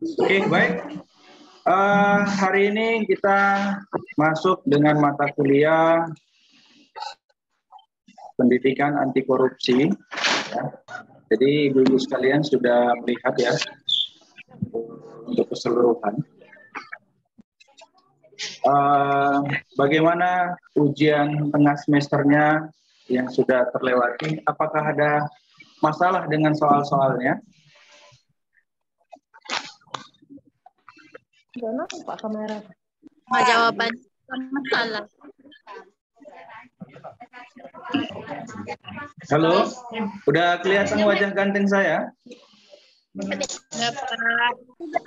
Oke, baik. Hari ini kita masuk dengan mata kuliah pendidikan anti korupsi. Ya. Jadi ibu-ibu sekalian sudah melihat ya untuk keseluruhan. Bagaimana ujian tengah semesternya yang sudah terlewati? Apakah ada masalah dengan soal-soalnya? Pak kamera. Jawaban masalah. Halo, udah kelihatan wajah ganteng saya? Enggak,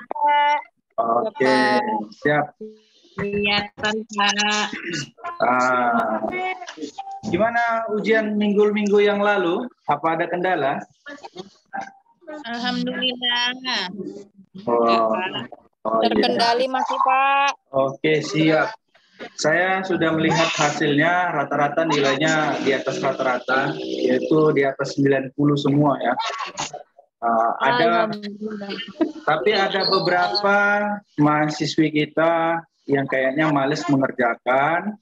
Pak. Oke, siap. Kelihatan, Pak. Gimana ujian minggu-minggu yang lalu? Apa ada kendala? Alhamdulillah. Oh, Terkendali iya. masih, Pak. Oke, siap. Saya sudah melihat hasilnya, rata-rata nilainya di atas rata-rata, yaitu di atas 90 semua ya. Tapi ada beberapa mahasiswi kita yang kayaknya males mengerjakan.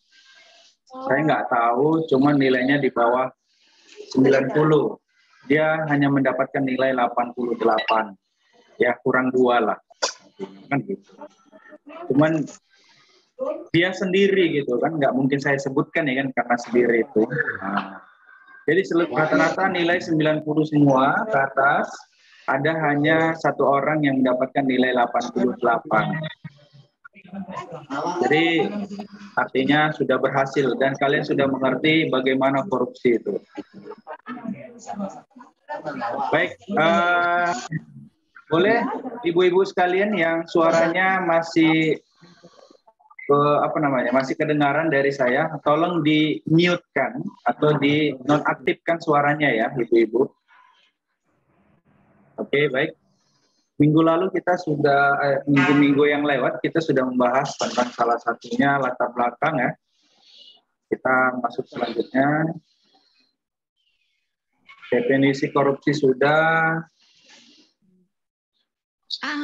Saya nggak tahu, cuman nilainya di bawah 90. Dia hanya mendapatkan nilai 88. Ya, kurang 2 lah. Kan gitu. Cuman dia sendiri gitu kan, nggak mungkin saya sebutkan ya kan, karena sendiri itu. Jadi rata-rata nilai 90 semua ke atas, ada hanya satu orang yang mendapatkan nilai 88. Jadi artinya sudah berhasil dan kalian sudah mengerti bagaimana korupsi itu. Baik, boleh ibu-ibu sekalian yang suaranya masih masih kedengaran dari saya, tolong di mute kan atau di nonaktifkan suaranya ya ibu-ibu. Oke, baik. Minggu lalu kita sudah minggu-minggu yang lewat kita sudah membahas tentang salah satunya latar belakang ya. Kita masuk selanjutnya. Definisi korupsi sudah.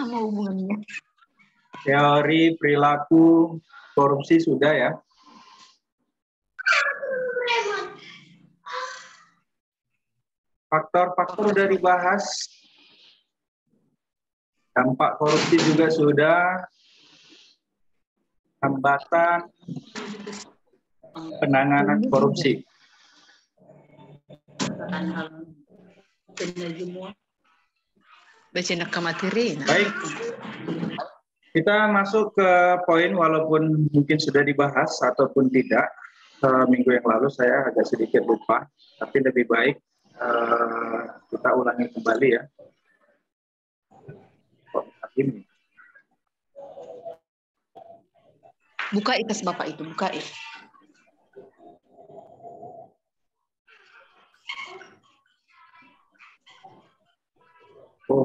Mau hubungannya. Teori perilaku korupsi sudah ya. Faktor-faktor sudah dibahas. Dampak korupsi juga sudah. Hambatan penanganan korupsi. Baik, kita masuk ke poin walaupun mungkin sudah dibahas ataupun tidak. Minggu yang lalu saya agak sedikit lupa, tapi lebih baik kita ulangi kembali ya. Ini. Buka itas Bapak itu, buka itu. Oh.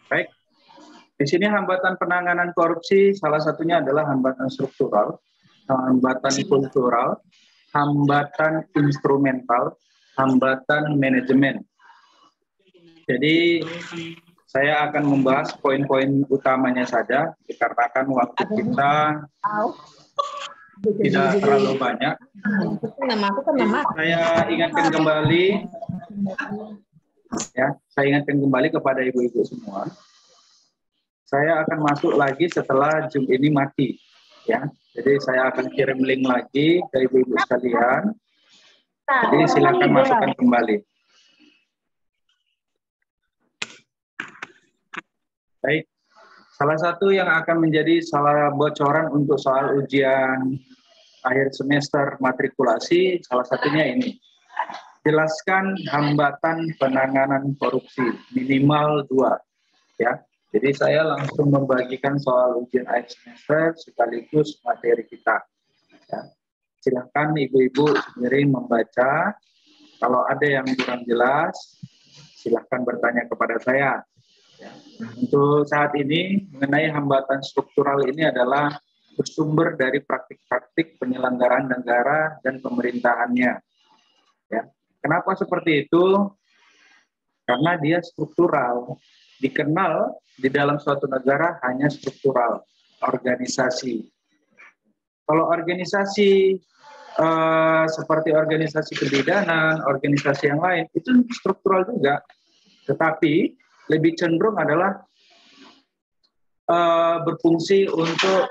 Baik, di sini hambatan penanganan korupsi salah satunya adalah hambatan struktural, hambatan kultural, hambatan instrumental, hambatan manajemen. Jadi saya akan membahas poin-poin utamanya saja, dikarenakan waktu kita tidak terlalu banyak. Saya ingatkan kembali kepada ibu-ibu semua. Saya akan masuk lagi setelah Zoom ini mati, ya. Jadi saya akan kirim link lagi ke ibu-ibu sekalian. Jadi silakan masukkan kembali. Baik. Salah satu yang akan menjadi bocoran untuk soal ujian akhir semester matrikulasi, salah satunya ini. Jelaskan hambatan penanganan korupsi, minimal 2. Ya. Jadi saya langsung membagikan soal ujian akhir semester sekaligus materi kita. Ya. Silakan ibu-ibu sendiri membaca. Kalau ada yang kurang jelas, silakan bertanya kepada saya. Ya. Untuk saat ini, mengenai hambatan struktural ini adalah bersumber dari praktik-praktik penyelenggaraan negara dan pemerintahannya. Ya. Kenapa seperti itu? Karena dia struktural. Dikenal di dalam suatu negara hanya struktural, organisasi. Kalau organisasi seperti organisasi kebidanan, organisasi yang lain, itu struktural juga. Tetapi lebih cenderung adalah berfungsi untuk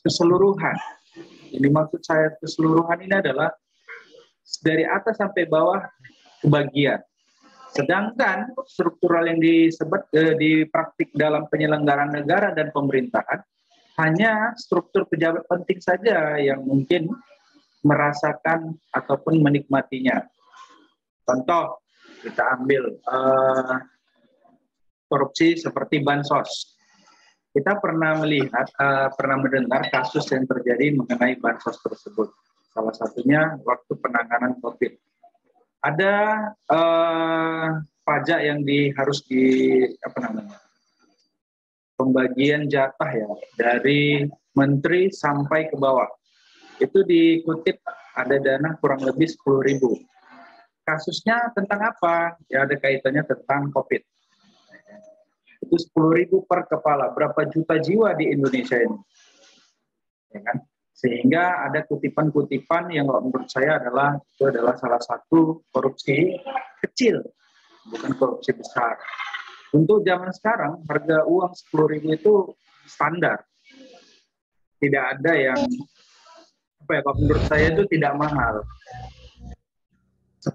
keseluruhan. Ini maksud saya keseluruhan ini adalah dari atas sampai bawah kebagian. Sedangkan struktural yang disebut dipraktik dalam penyelenggaraan negara dan pemerintahan hanya struktur pejabat penting saja yang mungkin merasakan ataupun menikmatinya. Contoh, kita ambil korupsi seperti bansos. Kita pernah melihat, pernah mendengar kasus yang terjadi mengenai bansos tersebut. Salah satunya waktu penanganan COVID. Ada pajak yang harus pembagian jatah ya dari menteri sampai ke bawah. Itu dikutip ada dana kurang lebih 10.000. Kasusnya tentang apa? Ya ada kaitannya tentang COVID. Itu 10.000 per kepala. Berapa juta jiwa di Indonesia ini? Ya kan? Sehingga ada kutipan-kutipan yang menurut saya itu adalah salah satu korupsi kecil, bukan korupsi besar. Untuk zaman sekarang, harga uang 10.000 itu standar. Tidak ada yang, kalau menurut saya itu tidak mahal. 10.000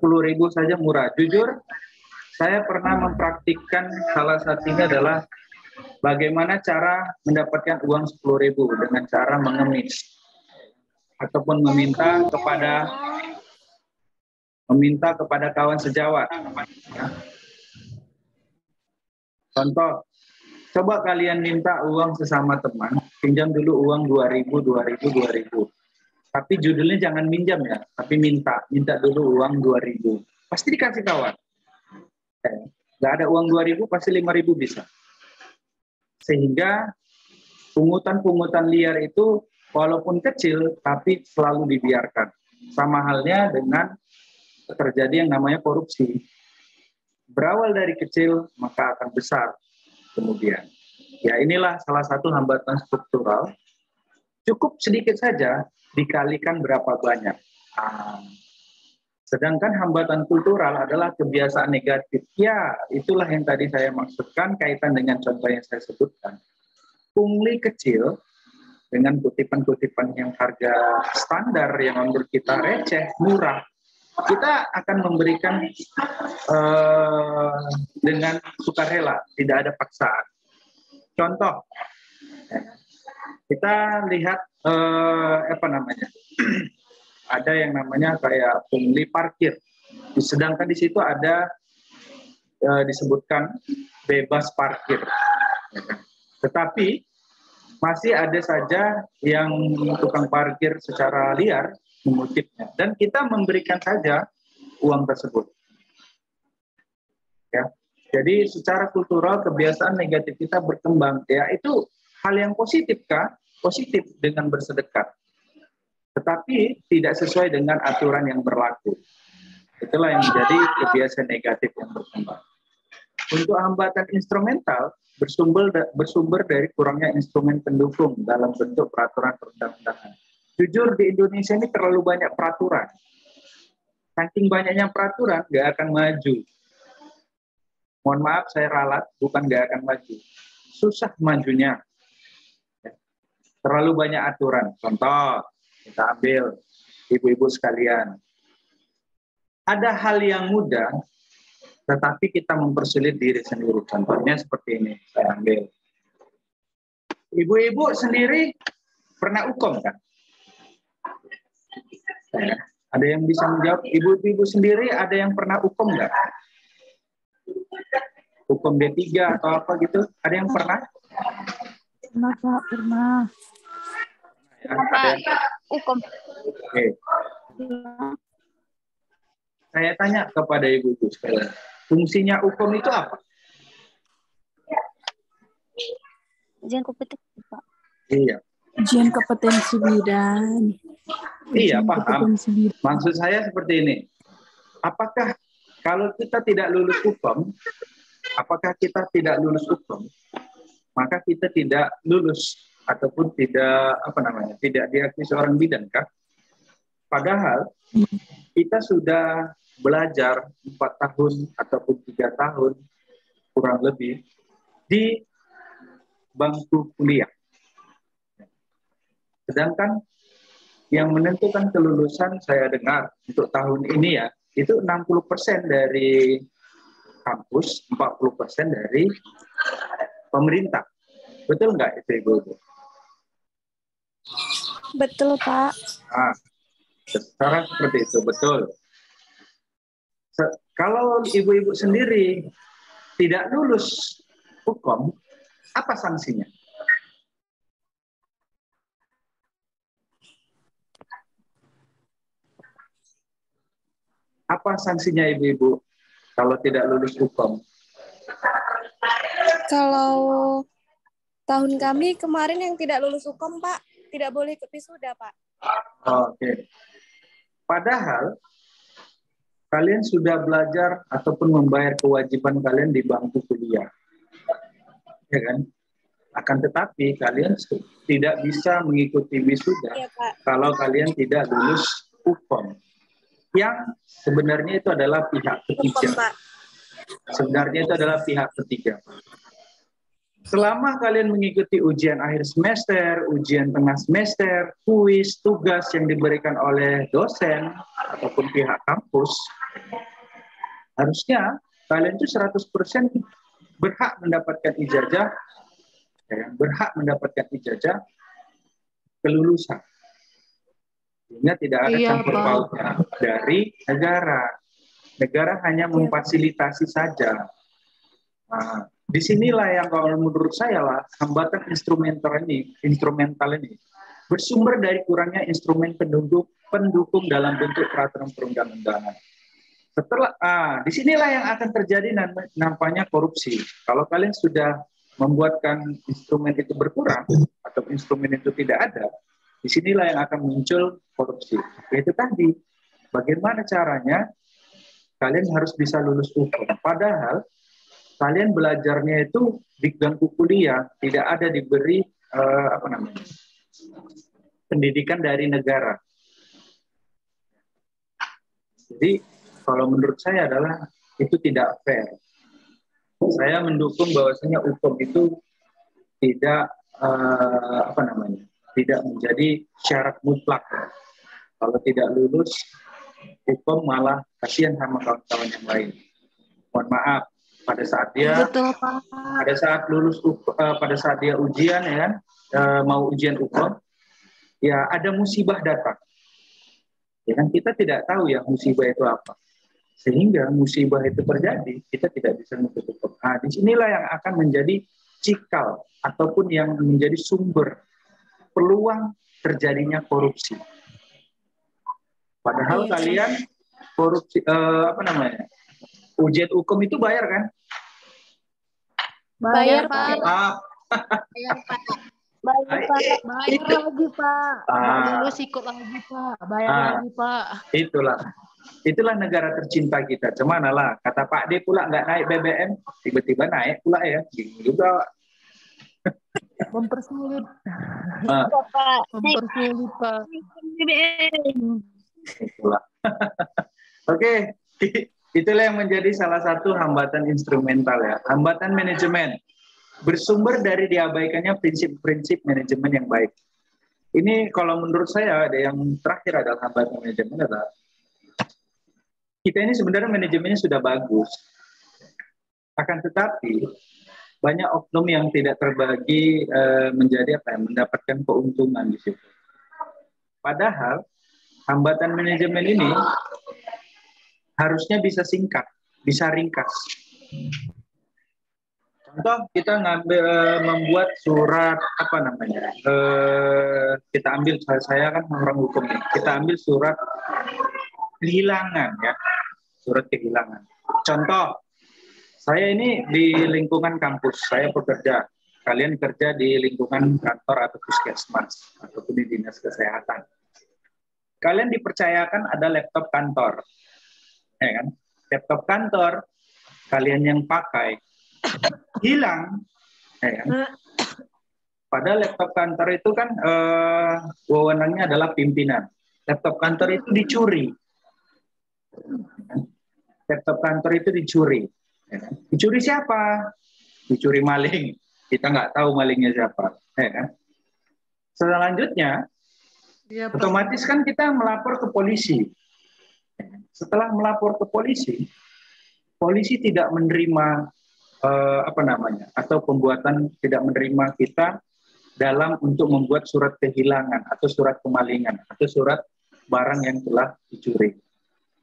saja murah. Jujur, saya pernah mempraktikkan salah satunya adalah bagaimana cara mendapatkan uang 10.000 dengan cara mengemis. Ataupun meminta kepada kawan sejawat. Ya. Contoh, coba kalian minta uang sesama teman, pinjam dulu uang 2.000. Tapi judulnya jangan minjam ya, tapi minta dulu uang 2.000. Pasti dikasih kawan. Nggak ada uang 2.000, pasti 5.000 bisa. Sehingga pungutan-pungutan liar itu walaupun kecil, tapi selalu dibiarkan. Sama halnya dengan terjadi yang namanya korupsi. Berawal dari kecil, maka akan besar kemudian. Ya inilah salah satu hambatan struktural. Cukup sedikit saja, dikalikan berapa banyak. Sedangkan hambatan kultural adalah kebiasaan negatif. Ya, itulah yang tadi saya maksudkan kaitan dengan contoh yang saya sebutkan. Pungli kecil, dengan kutipan-kutipan yang harga standar yang menurut kita receh, murah, kita akan memberikan dengan sukarela, tidak ada paksaan. Contoh, kita lihat ada yang namanya kayak pungli parkir, sedangkan di situ ada disebutkan bebas parkir, tetapi masih ada saja yang tukang parkir secara liar mengutipnya, dan kita memberikan saja uang tersebut. Ya, jadi secara kultural kebiasaan negatif kita berkembang. Ya, itu hal yang positif kah? Positif dengan bersedekah, tetapi tidak sesuai dengan aturan yang berlaku. Itulah yang menjadi kebiasaan negatif yang berkembang. Untuk hambatan instrumental bersumber dari kurangnya instrumen pendukung dalam bentuk peraturan perundang-undangan. Jujur di Indonesia ini terlalu banyak peraturan. Saking banyaknya peraturan, nggak akan maju. Mohon maaf saya ralat, bukan nggak akan maju. Susah majunya. Terlalu banyak aturan. Contoh, kita ambil ibu-ibu sekalian. Ada hal yang mudah, tetapi kita mempersulit diri sendiri. Contohnya seperti ini, saya ambil. Ibu-ibu sendiri pernah hukum kan? Ada yang bisa menjawab, ibu-ibu sendiri ada yang pernah hukum nggak? Hukum D3 atau apa gitu? Ada yang pernah? Pernah, Pak, pernah. Ya, ada yang... Hukum. Oke. Saya tanya kepada ibu-ibu sekalian, fungsinya hukum itu apa? Ujian kompetensi, Pak. Iya. Ujian kompetensi bidang. Iya, paham. Maksud saya seperti ini. Apakah kalau kita tidak lulus hukum, apakah kita tidak lulus hukum, maka kita tidak lulus ataupun tidak tidak diakui seorang bidan kah? Padahal kita sudah belajar 4 tahun ataupun 3 tahun kurang lebih di bangku kuliah. Sedangkan yang menentukan kelulusan saya dengar untuk tahun ini ya, itu 60% dari kampus, 40% dari pemerintah. Betul nggak itu Ibu? Betul, Pak. Nah, sekarang seperti itu, betul. Kalau ibu-ibu sendiri tidak lulus hukum, apa sanksinya? Apa sanksinya ibu-ibu kalau tidak lulus hukum? Kalau tahun kami kemarin yang tidak lulus hukum, Pak, tidak boleh ikut wisuda, Pak. Oke. Padahal kalian sudah belajar ataupun membayar kewajiban kalian di bangku kuliah, ya kan? Akan tetapi kalian tidak bisa mengikuti wisuda Iya, Pak. kalau kalian tidak lulus hukum. Yang sebenarnya itu adalah pihak Hukum, ketiga. Pak. Sebenarnya itu adalah pihak ketiga. Selama kalian mengikuti ujian akhir semester, ujian tengah semester, kuis, tugas yang diberikan oleh dosen ataupun pihak kampus, harusnya kalian itu 100% berhak mendapatkan ijazah, berhak mendapatkan ijazah kelulusan. Sehingga tidak ada campur pautnya dari negara. Negara hanya memfasilitasi saja. Nah, disinilah yang kalau menurut saya lah hambatan instrumental ini bersumber dari kurangnya instrumen pendukung dalam bentuk peraturan perundang-undangan. Disinilah yang akan terjadi nampaknya korupsi. Kalau kalian sudah membuatkan instrumen itu berkurang atau instrumen itu tidak ada, disinilah yang akan muncul korupsi. Itu tadi, bagaimana caranya kalian harus bisa lulus hukum. Padahal kalian belajarnya itu di bangku kuliah, tidak ada diberi pendidikan dari negara. Jadi kalau menurut saya adalah itu tidak fair. Saya mendukung bahwasanya hukum itu tidak tidak menjadi syarat mutlak. Kalau tidak lulus hukum malah kasihan sama kawan-kawan yang lain. Mohon maaf, pada saat dia pada saat lulus pada saat dia ujian ya kan, mau ujian hukum, ya ada musibah datang. Ya kan kita tidak tahu ya musibah itu apa. Sehingga musibah itu terjadi, kita tidak bisa menutup hukum. Nah, disinilah yang akan menjadi cikal ataupun yang menjadi sumber peluang terjadinya korupsi. Padahal kalian korupsi ujian hukum itu bayar kan? Bayar, Pak. Bayar, Pak. Bayar, Pak. Bayar lagi, Pak. Lulus ikut lagi, Pak. Bayar lagi, Pak. Itulah negara tercinta kita. Cemana lah, kata Pak D pula nggak naik BBM, tiba-tiba naik pula ya. Juga mempersulit. Pak. Mempersulit, Pak. Itulah. Oke, itulah yang menjadi salah satu hambatan instrumental ya. Hambatan manajemen bersumber dari diabaikannya prinsip-prinsip manajemen yang baik. Ini kalau menurut saya ada yang terakhir adalah hambatan manajemen adalah kita ini sebenarnya manajemennya sudah bagus. Akan tetapi banyak oknum yang tidak terbagi menjadi mendapatkan keuntungan di situ. Padahal hambatan manajemen ini harusnya bisa singkat, bisa ringkas. Contoh kita membuat surat kita ambil, saya kan orang hukum nih, kita ambil surat kehilangan ya, surat kehilangan. Contoh, saya ini di lingkungan kampus, saya bekerja, kalian kerja di lingkungan kantor atau puskesmas ataupun di dinas kesehatan. Kalian dipercayakan ada laptop kantor. ya kan? Laptop kantor kalian yang pakai hilang, ya kan? Padahal laptop kantor itu kan wewenangnya adalah pimpinan. Laptop kantor itu dicuri. Laptop kantor itu dicuri. Ya kan? Dicuri siapa? Dicuri maling. Kita nggak tahu malingnya siapa. Ya kan? Selanjutnya, otomatis kan kita melapor ke polisi. Setelah melapor ke polisi, polisi tidak menerima atau pembuatan tidak menerima kita dalam untuk membuat surat kehilangan atau surat kemalingan atau surat barang yang telah dicuri.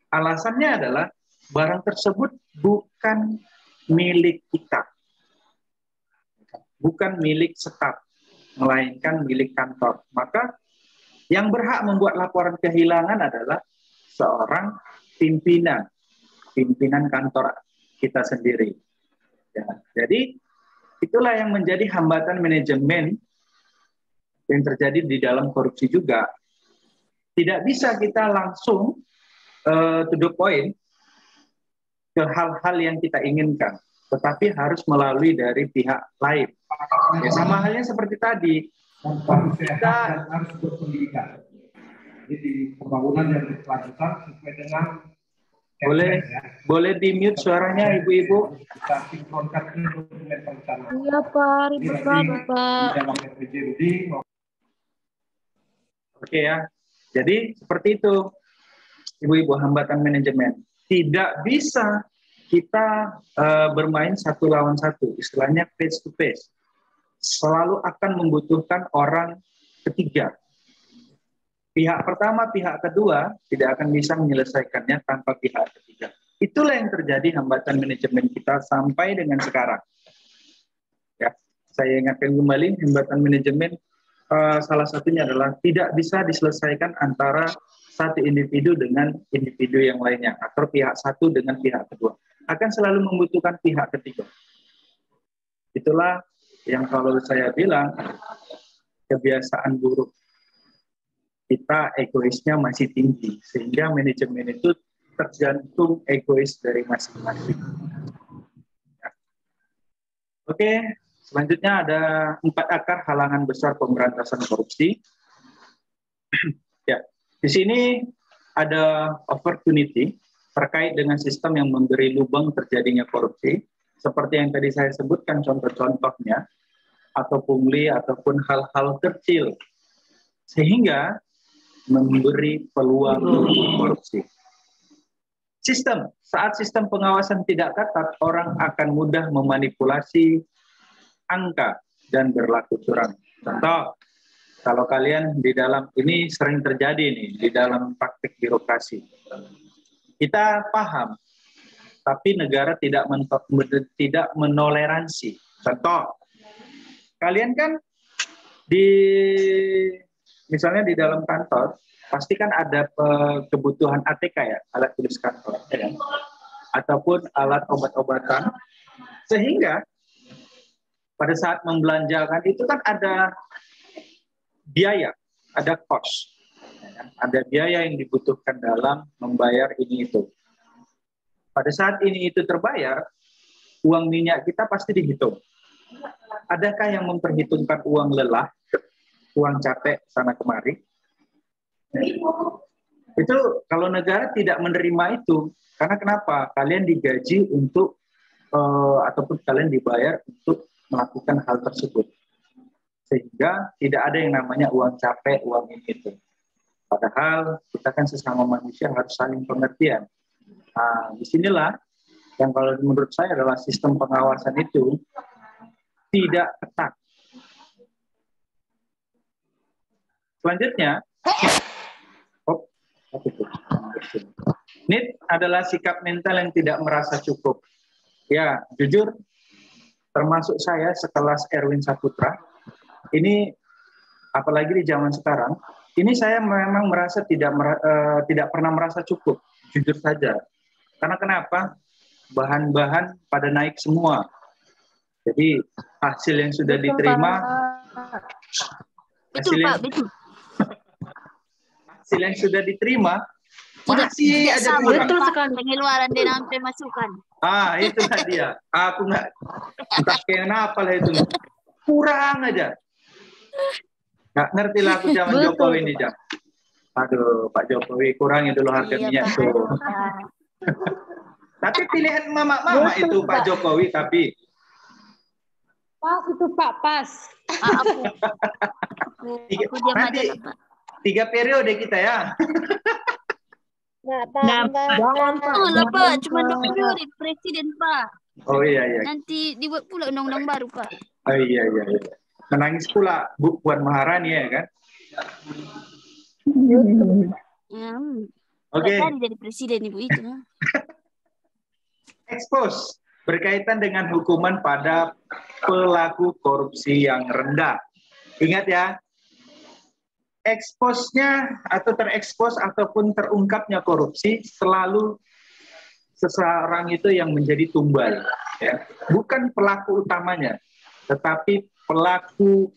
Alasannya adalah barang tersebut bukan milik kita, bukan milik staf, melainkan milik kantor. Maka yang berhak membuat laporan kehilangan adalah seorang pimpinan kantor kita sendiri. Ya, jadi itulah yang menjadi hambatan manajemen yang terjadi di dalam korupsi juga. Tidak bisa kita langsung to the point ke hal-hal yang kita inginkan, tetapi harus melalui dari pihak lain. Ya, sama halnya seperti tadi, kita harus berpendidikan. Jadi pembangunan yang berkelanjutan sesuai dengan boleh di-mute suaranya ibu-ibu. Kita sinkronkan dokumen perencanaan. Iya Pak, ribet banget Pak. Oke ya, jadi seperti itu ibu-ibu, hambatan manajemen. Tidak bisa kita bermain satu lawan satu, istilahnya face to face. Selalu akan membutuhkan orang ketiga. Pihak pertama, pihak kedua tidak akan bisa menyelesaikannya tanpa pihak ketiga. Itulah yang terjadi hambatan manajemen kita sampai dengan sekarang. Ya, saya ingatkan kembali, hambatan manajemen salah satunya adalah tidak bisa diselesaikan antara satu individu dengan individu yang lainnya, atau pihak satu dengan pihak kedua. Akan selalu membutuhkan pihak ketiga. Itulah yang kalau saya bilang kebiasaan buruk. Kita egoisnya masih tinggi, sehingga manajemen itu tergantung egois dari masing-masing. Ya. Oke, selanjutnya ada 4 akar halangan besar pemberantasan korupsi. Ya, di sini ada opportunity terkait dengan sistem yang memberi lubang terjadinya korupsi, seperti yang tadi saya sebutkan contoh-contohnya, atau pungli ataupun hal-hal kecil, sehingga memberi peluang untuk korupsi. Saat sistem pengawasan tidak ketat, orang akan mudah memanipulasi angka dan berlaku curang. Contoh, kalau kalian di dalam ini sering terjadi nih di dalam praktik birokrasi. Kita paham, tapi negara tidak menoleransi. Contoh, kalian kan misalnya di dalam kantor, pasti kan ada kebutuhan ATK ya, alat tulis kantor, ya, ataupun alat obat-obatan, sehingga pada saat membelanjakan itu kan ada biaya, ada cost, ya, ada biaya yang dibutuhkan dalam membayar ini itu. Pada saat ini itu terbayar, uang minyak kita pasti dihitung. Adakah yang memperhitungkan uang lelah, uang capek sana kemari? Itu kalau negara tidak menerima itu, karena kenapa? Kalian digaji untuk ataupun kalian dibayar untuk melakukan hal tersebut, sehingga tidak ada yang namanya uang capek, uang ini itu. Padahal kita kan sesama manusia harus saling pengertian. Nah, disinilah yang kalau menurut saya adalah sistem pengawasan itu tidak ketat. Selanjutnya, ini adalah sikap mental yang tidak merasa cukup. Ya, jujur, termasuk saya sekelas Erwin Saputra, ini apalagi di zaman sekarang, ini saya memang merasa tidak pernah merasa cukup, jujur saja. Karena kenapa? Bahan-bahan pada naik semua. Jadi hasil yang sudah diterima, hasil yang sudah diterima Masih tidak aja sama, kurang. Betul Pak. sekali. Pengeluaran dan pemasukan. Itulah dia. Aku nggak, entah kenapa lah itu. Kurang aja. Nggak ngerti lah aku zaman Betul, Jokowi ini, Pak. Jam. Aduh, Pak Jokowi kurangi dulu harga Iya, minyak Pak. tuh. Aduh, Pak. Tapi pilihan mama-mama Betul, itu Pak Pak. Jokowi, tapi Pas itu Pak, pas. Aku diam aja nanti lah, Pak. 3 periode kita ya. Nggak Nah, tambah. jangan Pak. Oh lah, Pak. Cuma Jangan, 2 periode presiden, Pak. Oh iya. Nanti dibuat pula undang-undang baru, Pak. Oh iya. Menangis pula Puan Maharani ya kan. Oke. Tadi dari presiden Ibu itu. Expose berkaitan dengan hukuman pada pelaku korupsi yang rendah. Ingat ya, expose-nya atau terekspos ataupun terungkapnya korupsi selalu seseorang itu yang menjadi tumbal, ya. Bukan pelaku utamanya, tetapi pelaku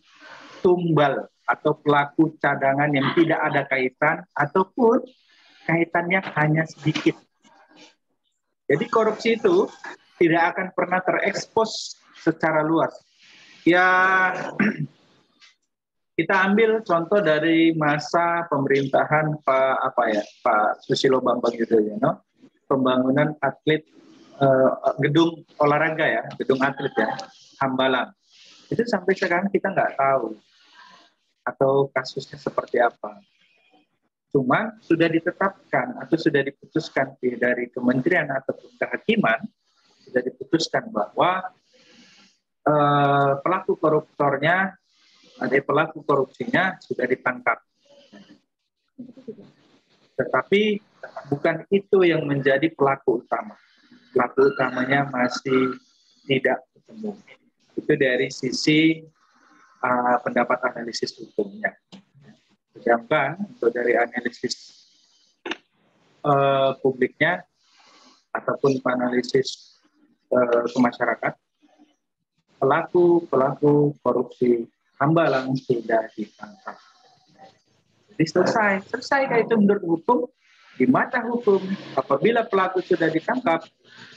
tumbal atau pelaku cadangan yang tidak ada kaitan ataupun kaitannya hanya sedikit. Jadi korupsi itu tidak akan pernah terekspos secara luas. Ya, kita ambil contoh dari masa pemerintahan Pak Susilo Bambang Yudhoyono, pembangunan gedung olahraga ya, gedung atlet ya, Hambalang. Itu sampai sekarang kita nggak tahu atau kasusnya seperti apa. Cuma sudah ditetapkan atau sudah diputuskan dari kementerian ataupun kehakiman, sudah diputuskan bahwa pelaku koruptornya, pelaku korupsinya sudah ditangkap. Tetapi bukan itu yang menjadi pelaku utama. Pelaku utamanya masih tidak ketemu. Itu dari sisi pendapat analisis hukumnya. Sedangkan untuk dari analisis publiknya ataupun analisis ke masyarakat, pelaku korupsi Hambalang sudah ditangkap. Jadi selesai kayak itu menurut hukum, di mata hukum apabila pelaku sudah ditangkap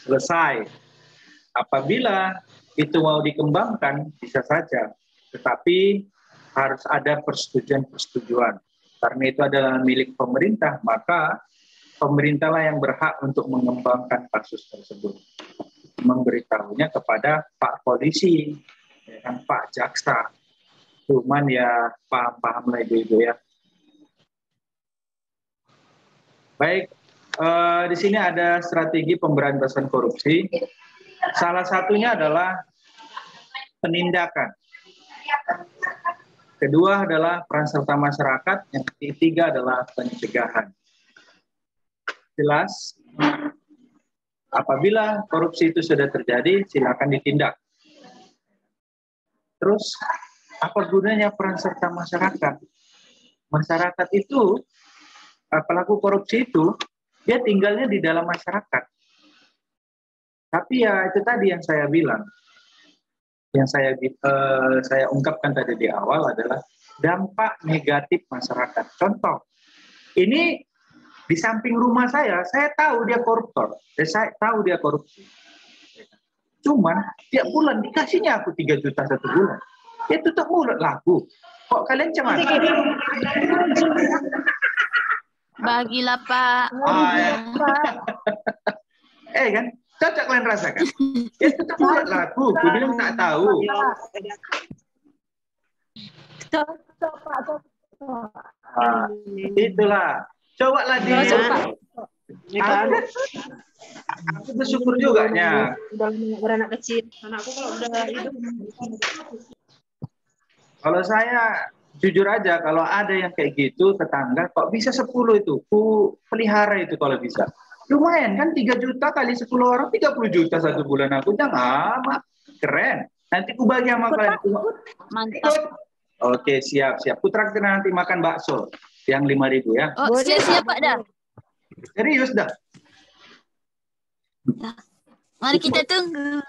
selesai. Apabila itu mau dikembangkan bisa saja, tetapi harus ada persetujuan. Karena itu adalah milik pemerintah, maka pemerintahlah yang berhak untuk mengembangkan kasus tersebut. Memberitahunya kepada Pak Polisi, dan Pak Jaksa. Cuman ya paham-paham lah ibu-ibu ya. Baik, di sini ada strategi pemberantasan korupsi. Salah satunya adalah penindakan. Kedua adalah peran serta masyarakat, yang ketiga adalah pencegahan. Jelas, apabila korupsi itu sudah terjadi, silakan ditindak. Terus, apa gunanya peran serta masyarakat? Masyarakat itu, pelaku korupsi itu, dia tinggalnya di dalam masyarakat. Tapi ya itu tadi yang saya bilang, yang saya ungkapkan tadi di awal adalah dampak negatif masyarakat. Contoh, ini di samping rumah saya tahu dia koruptor, saya tahu dia korupsi. Cuman tiap bulan dikasihnya aku 3 juta satu bulan. Ya tutup mulut lah aku. Kok kalian cemas? Bagilah Pak. Kan? Cocok kalian rasakan. Ya tutup mulut lah aku. Aku bilang tak tahu. Cocok Pak, cocok. Itulah. Coba lah dia. Aku bersyukur juga nya. Udah beranak kecil. Anakku kalau udah hidup. Kalau saya jujur aja, kalau ada yang kayak gitu tetangga, kok bisa 10 itu? Ku pelihara itu kalau bisa. Lumayan kan 3 juta kali 10 orang 30 juta satu bulan aku. Jangan amat. Keren. Nanti ku bagi sama kalian. Mantap. Oke, siap. Ku traktir nanti makan bakso yang 5.000 ya. Oh, siap Pak dah. Serius dah. Mari kita tunggu.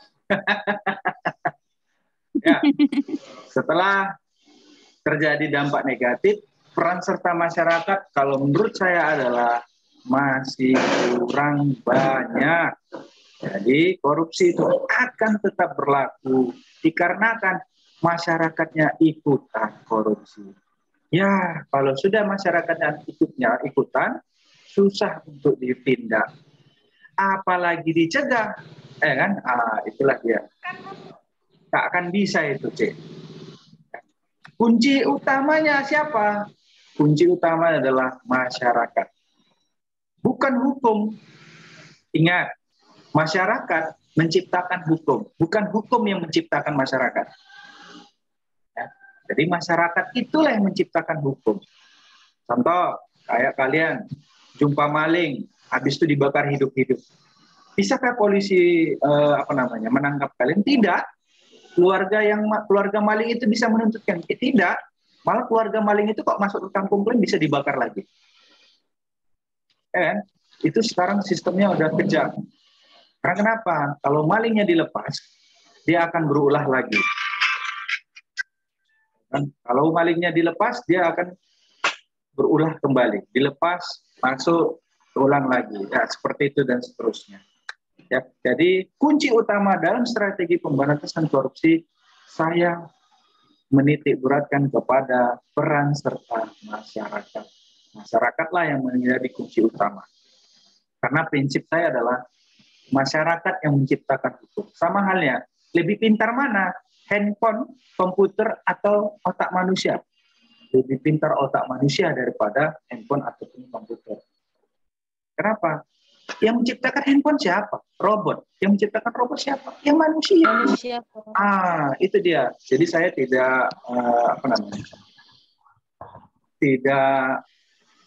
Ya. Setelah terjadi dampak negatif, peran serta masyarakat kalau menurut saya adalah masih kurang banyak. Jadi korupsi itu akan tetap berlaku dikarenakan masyarakatnya ikutan korupsi. Ya, kalau sudah masyarakatnya ikutan, susah untuk ditindak. Apalagi dicegah, kan? Itulah dia. Tak akan bisa itu, Cik. Kunci utamanya siapa? Kunci utama adalah masyarakat. Bukan hukum. Ingat, masyarakat menciptakan hukum, bukan hukum yang menciptakan masyarakat. Ya. Jadi masyarakat itulah yang menciptakan hukum. Contoh, kayak kalian jumpa maling, habis itu dibakar hidup-hidup. Bisakah polisi menangkap kalian? Tidak. Keluarga maling itu bisa menuntut kalian? Tidak. Malah keluarga maling itu kok masuk ke kampung kalian bisa dibakar lagi. Itu sekarang sistemnya udah kejam. Karena kenapa? Kalau malingnya dilepas, dia akan berulah lagi. Dan kalau malingnya dilepas, dia akan berulah kembali. Dilepas, masuk, ulang lagi. Ya, seperti itu dan seterusnya. Ya, jadi kunci utama dalam strategi pemberantasan korupsi, saya menitik beratkan kepada peran serta masyarakat. Masyarakatlah yang menjadi kunci utama. Karena prinsip saya adalah masyarakat yang menciptakan hukum. Sama halnya, lebih pintar mana? Handphone, komputer, atau otak manusia? Lebih pintar otak manusia daripada handphone ataupun komputer. Kenapa? Yang menciptakan handphone siapa? Robot. Yang menciptakan robot siapa? Yang manusia. Itu dia. Jadi saya tidak tidak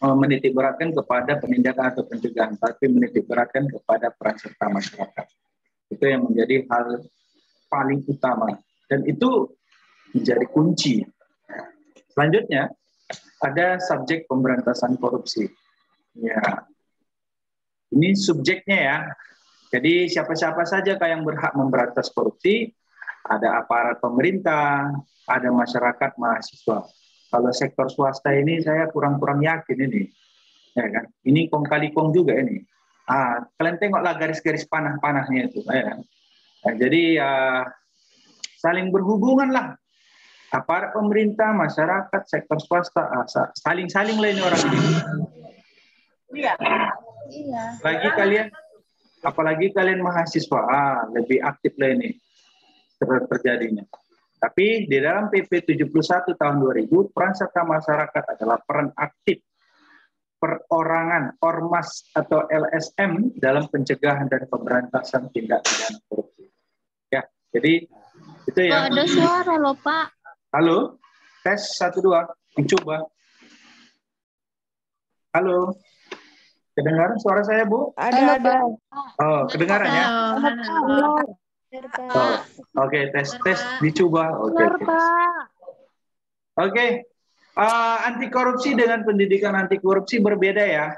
menitik beratkan kepada penindakan atau pencegahan, tapi menitik beratkan kepada peran serta masyarakat. Itu yang menjadi hal paling utama. Dan itu menjadi kunci. Selanjutnya, ada subjek pemberantasan korupsi. Ya, ini subjeknya ya. Jadi siapa-siapa saja yang berhak memberantas korupsi, ada aparat pemerintah, ada masyarakat, mahasiswa. Kalau sektor swasta ini saya kurang-kurang yakin ini. Ya kan? Ini kong kali kong juga ini. Kalian tengoklah garis-garis panah-panahnya itu. Ya. Nah, jadi saling berhubungan lah. Aparat pemerintah, masyarakat, sektor swasta, saling-saling lah ini orang ini. Iya. Apalagi kalian mahasiswa, lebih aktif lah ini terjadinya. Tapi di dalam PP 71 tahun 2000, peran serta masyarakat adalah peran aktif perorangan, ormas atau LSM dalam pencegahan dan pemberantasan tindak pidana korupsi. Ya, jadi itu ya. Ada suara loh, Pak. Halo, tes 1 2, dicoba. Halo, kedengaran suara saya, Bu? Ada. Oh, kedengaran ya? Oke, tes dicoba. Oke. Anti korupsi dengan pendidikan anti korupsi berbeda ya.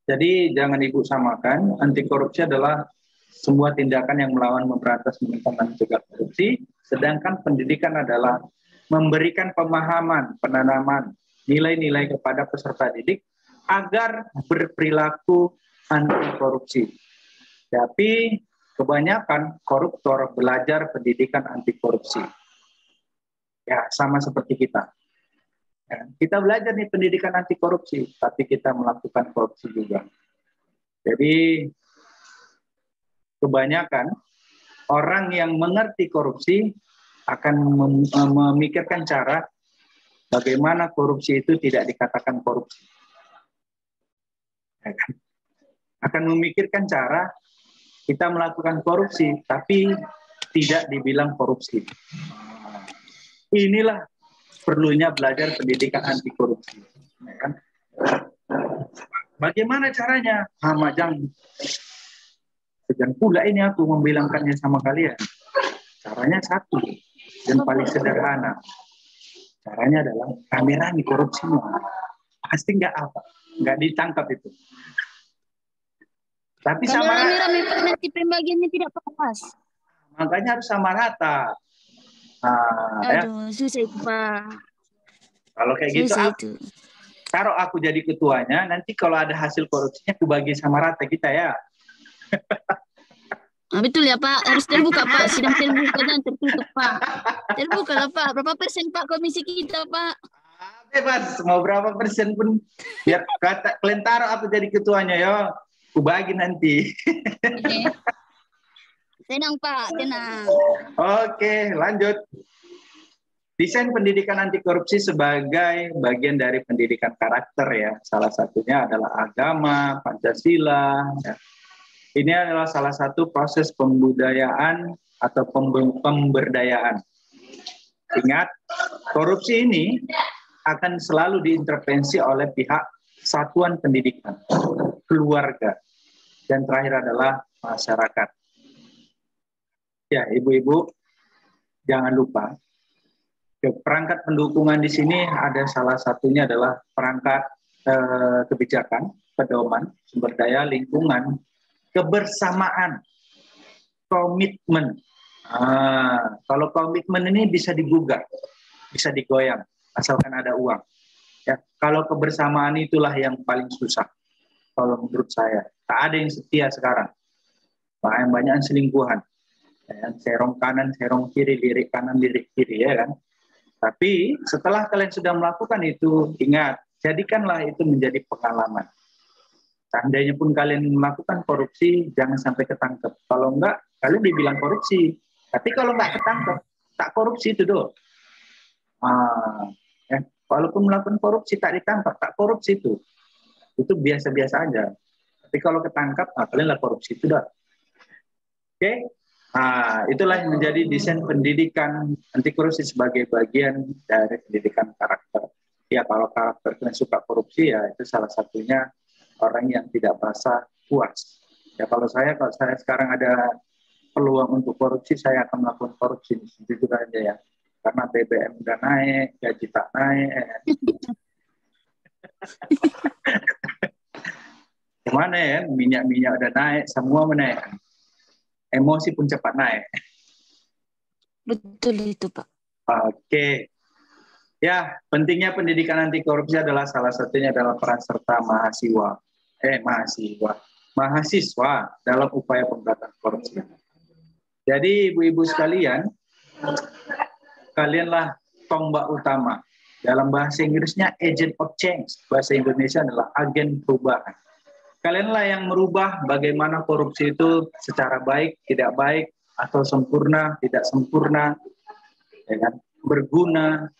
Jadi jangan Ibu samakan. Anti korupsi adalah semua tindakan yang melawan, memberantas, menentang, dan mencegah korupsi. Sedangkan pendidikan adalah memberikan pemahaman, penanaman, nilai-nilai kepada peserta didik agar berperilaku anti korupsi. Tapi kebanyakan koruptor belajar pendidikan anti korupsi. Ya, sama seperti kita. Ya, kita belajar nih pendidikan anti korupsi, tapi kita melakukan korupsi juga. Jadi kebanyakan orang yang mengerti korupsi akan memikirkan cara bagaimana korupsi itu tidak dikatakan korupsi. Ya, akan memikirkan cara kita melakukan korupsi, tapi tidak dibilang korupsi. Inilah perlunya belajar pendidikan anti korupsi. Ya kan? Bagaimana caranya? Majang. Segan pula ini aku membilangkannya sama kalian. Caranya satu dan paling sederhana. Caranya adalah rame-rame korupsinya. Pasti nggak ditangkap itu. Tapi Kalau sama rame-rame nanti pembagiannya tidak pas. makanya harus sama rata. Ya. Aduh, susah itu, Pak. Kalau kayak gitu, Susah itu. taruh aku jadi ketuanya, nanti kalau ada hasil korupsinya aku bagi sama rata kita ya. Betul ya Pak, harus terbuka Pak, sidang terbuka dan tertutup Pak. Terbuka lah Pak, berapa persen Pak komisi kita Pak? Bebas, mau berapa persen pun, biar kata kalian taruh aku jadi ketuanya ya, aku bagi nanti. Oke. Tenang Pak, tenang. Oke, lanjut. Desain pendidikan anti korupsi sebagai bagian dari pendidikan karakter ya. Salah satunya adalah agama, Pancasila. Ya. Ini adalah salah satu proses pembudayaan atau pemberdayaan. Ingat, korupsi ini akan selalu diintervensi oleh pihak satuan pendidikan, keluarga, dan terakhir adalah masyarakat. Ya, ibu-ibu, jangan lupa, perangkat pendukungan di sini ada salah satunya adalah perangkat kebijakan, pedoman, sumber daya, lingkungan, kebersamaan, komitmen. Kalau komitmen ini bisa digugah, bisa digoyang, asalkan ada uang. Ya, kalau kebersamaan itulah yang paling susah. Kalau menurut saya, tak ada yang setia sekarang. Banyak selingkuhan. Ya, serong kanan, serong kiri, lirik kanan, lirik kiri, ya kan? Tapi setelah kalian sudah melakukan itu, ingat, jadikanlah itu menjadi pengalaman. Seandainya pun kalian melakukan korupsi, jangan sampai ketangkep. Kalau enggak, kalian dibilang korupsi. Tapi kalau enggak ketangkep, tak korupsi itu doh. Ya. Walaupun melakukan korupsi, tak ditangkap, tak korupsi itu. Itu biasa-biasa aja. Tapi kalau ketangkap, kalian lah korupsi itu doh. Oke? Itulah yang menjadi desain pendidikan anti korupsi sebagai bagian dari pendidikan karakter. Ya, kalau karakter kalian suka korupsi, ya itu salah satunya orang yang tidak merasa puas. Ya, kalau saya sekarang ada peluang untuk korupsi, saya akan melakukan korupsi, jujur aja ya. Karena BBM udah naik, gaji tak naik. Gimana ya, minyak-minyak udah naik, semua menaik. Emosi pun cepat naik. Betul itu Pak. Oke. Ya, pentingnya pendidikan anti korupsi adalah salah satunya adalah peran serta mahasiswa dalam upaya pemberantasan korupsi. Jadi ibu-ibu sekalian, kalianlah tombak utama. Dalam bahasa Inggrisnya agent of change, bahasa Indonesia adalah agen perubahan. Kalianlah yang merubah bagaimana korupsi itu secara baik, tidak baik, atau sempurna, tidak sempurna, ya kan? Berguna.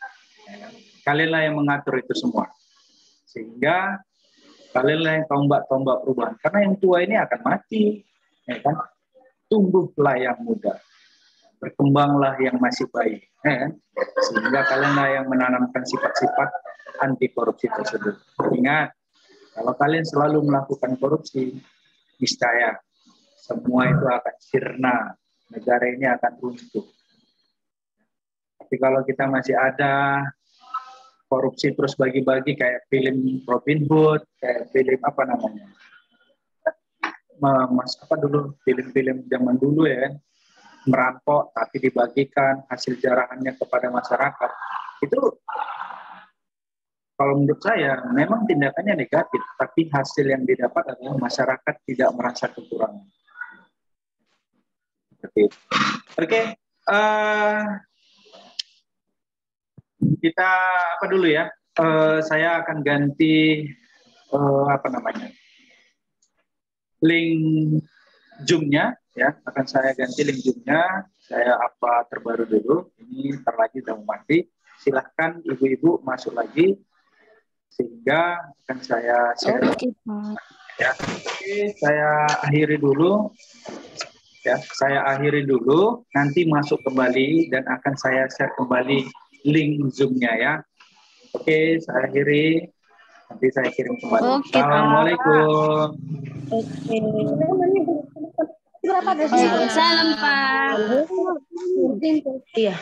Ya kan? Kalianlah yang mengatur itu semua. Sehingga kalianlah yang tombak-tombak perubahan. Karena yang tua ini akan mati. Ya kan? Tumbuhlah yang muda. Berkembanglah yang masih bayi. Ya kan? Sehingga kalianlah yang menanamkan sifat-sifat anti korupsi tersebut. Ingat, kalau kalian selalu melakukan korupsi, niscaya semua itu akan sirna, negara ini akan runtuh. Tapi kalau kita masih ada korupsi terus bagi-bagi kayak film Robin Hood, kayak film apa namanya, film-film zaman dulu ya, merampok tapi dibagikan hasil jarahannya kepada masyarakat, itu kalau menurut saya memang tindakannya negatif, tapi hasil yang didapat adalah masyarakat tidak merasa kekurangan. Oke. Kita apa dulu ya? Saya akan ganti link Zoom-nya ya. Akan saya ganti link Zoom-nya. Saya apa terbaru dulu. Ini ntar lagi udah mau mati. Silahkan ibu-ibu masuk lagi. Sehingga akan saya share. Ya. Oke, saya akhiri dulu. Ya, saya akhiri dulu. Nanti masuk kembali dan akan saya share kembali link Zoom-nya ya. Oke, saya akhiri. Nanti saya kirim kembali. Oke, Assalamualaikum. Oke. Waalaikumsalam Pak. Iya.